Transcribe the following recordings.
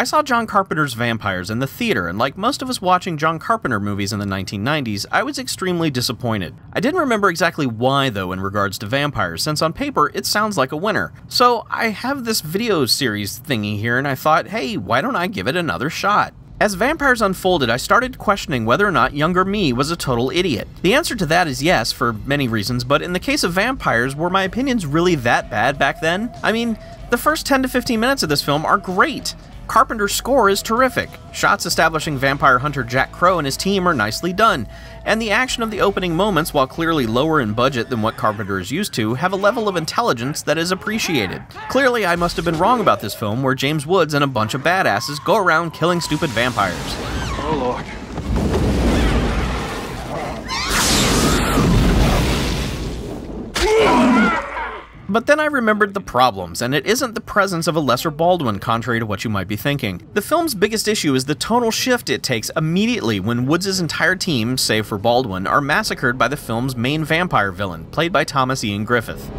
saw John Carpenter's Vampires in the theater, and like most of us watching John Carpenter movies in the 1990s, I was extremely disappointed. I didn't remember exactly why, though, in regards to vampires, since on paper, it sounds like a winner. So I have this video series thingy here, and I thought, hey, why don't I give it another shot? As Vampires unfolded, I started questioning whether or not younger me was a total idiot. The answer to that is yes, for many reasons, but in the case of Vampires, were my opinions really that bad back then? I mean, the first 10 to 15 minutes of this film are great. Carpenter's score is terrific. Shots establishing vampire hunter Jack Crow and his team are nicely done. And the action of the opening moments, while clearly lower in budget than what Carpenter is used to, have a level of intelligence that is appreciated. Clearly, I must have been wrong about this film, where James Woods and a bunch of badasses go around killing stupid vampires. Oh, Lord. But then I remembered the problems, and it isn't the presence of a lesser Baldwin, contrary to what you might be thinking. The film's biggest issue is the tonal shift it takes immediately when Woods' entire team, save for Baldwin, are massacred by the film's main vampire villain, played by Thomas Ian Griffith.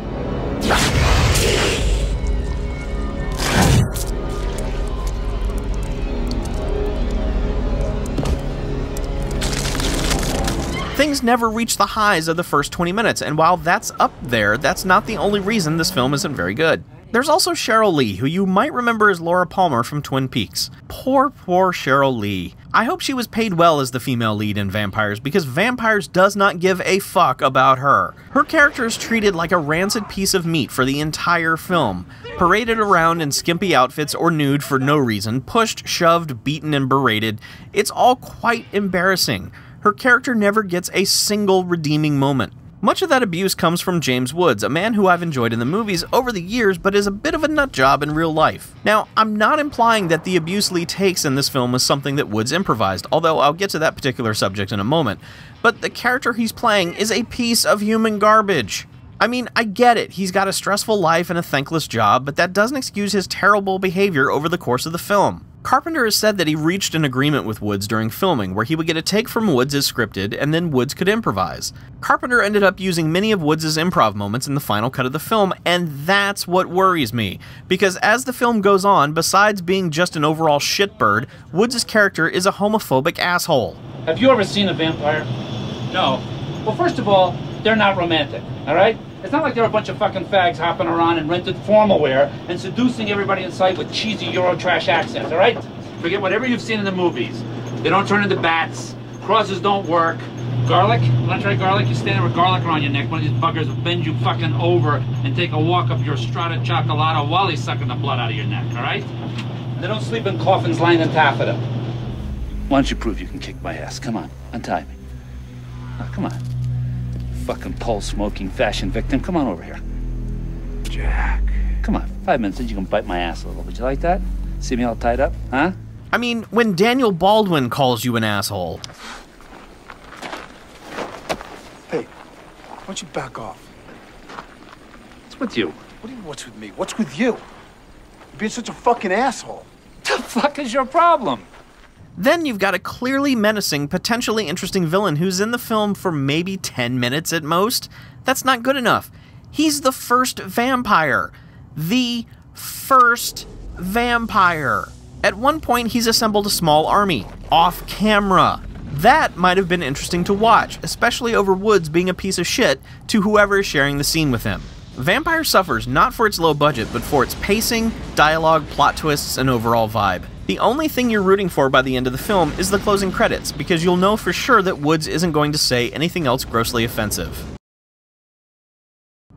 Things never reach the highs of the first 20 minutes, and while that's up there, that's not the only reason this film isn't very good. There's also Cheryl Lee, who you might remember as Laura Palmer from Twin Peaks. Poor Cheryl Lee. I hope she was paid well as the female lead in Vampires, because Vampires does not give a fuck about her. Her character is treated like a rancid piece of meat for the entire film, paraded around in skimpy outfits or nude for no reason, pushed, shoved, beaten, and berated. It's all quite embarrassing. Her character never gets a single redeeming moment. Much of that abuse comes from James Woods, a man who I've enjoyed in the movies over the years but is a bit of a nutjob in real life. Now, I'm not implying that the abuse Lee takes in this film is something that Woods improvised, although I'll get to that particular subject in a moment, but the character he's playing is a piece of human garbage. I mean, I get it, he's got a stressful life and a thankless job, but that doesn't excuse his terrible behavior over the course of the film. Carpenter has said that he reached an agreement with Woods during filming, where he would get a take from Woods as scripted, and then Woods could improvise. Carpenter ended up using many of Woods' improv moments in the final cut of the film, and that's what worries me, because as the film goes on, besides being just an overall shitbird, Woods' character is a homophobic asshole. Have you ever seen a vampire? No. Well, first of all, they're not romantic, all right? It's not like they're a bunch of fucking fags hopping around in rented formal wear and seducing everybody in sight with cheesy Eurotrash accents, all right? Forget whatever you've seen in the movies. They don't turn into bats. Crosses don't work. Garlic? Want to try garlic? You stand there with garlic around your neck. One of these buggers will bend you fucking over and take a walk up your strata chocolata while he's sucking the blood out of your neck, all right? And they don't sleep in coffins lined in taffeta. Why don't you prove you can kick my ass? Come on, untie me. Oh, come on. Fucking pole-smoking fashion victim. Come on over here. Jack. Come on, 5 minutes and you can bite my ass a little. Would you like that? See me all tied up, huh? I mean, when Daniel Baldwin calls you an asshole. Hey, why don't you back off? What's with you? What do you mean, what's with me? What's with you? You're being such a fucking asshole. What the fuck is your problem? Then you've got a clearly menacing, potentially interesting villain who's in the film for maybe 10 minutes at most. That's not good enough. He's the first vampire. The first vampire. At one point, he's assembled a small army, off camera. That might have been interesting to watch, especially over Woods being a piece of shit to whoever is sharing the scene with him. Vampire suffers not for its low budget, but for its pacing, dialogue, plot twists, and overall vibe. The only thing you're rooting for by the end of the film is the closing credits, because you'll know for sure that Woods isn't going to say anything else grossly offensive.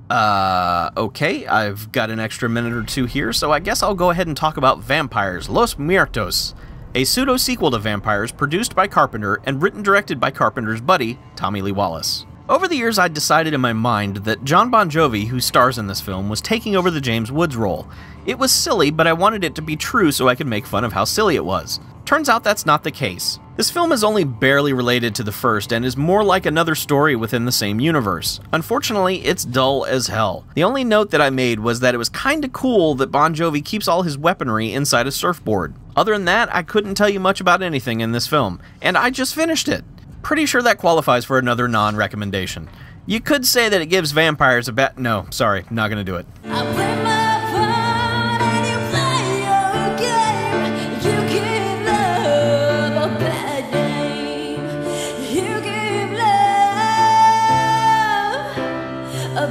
Okay, I've got an extra minute or two here, so I guess I'll go ahead and talk about Vampires, Los Muertos, a pseudo-sequel to Vampires produced by Carpenter and written-directed by Carpenter's buddy, Tommy Lee Wallace. Over the years, I'd decided in my mind that Jon Bon Jovi, who stars in this film, was taking over the James Woods role. It was silly, but I wanted it to be true so I could make fun of how silly it was. Turns out that's not the case. This film is only barely related to the first and is more like another story within the same universe. Unfortunately, it's dull as hell. The only note that I made was that it was kinda cool that Bon Jovi keeps all his weaponry inside a surfboard. Other than that, I couldn't tell you much about anything in this film, and I just finished it. Pretty sure that qualifies for another non-recommendation. You could say that it gives Vampires a bad— no, sorry, not gonna do it. I play my part and you play your game. You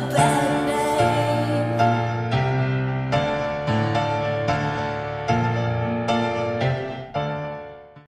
bad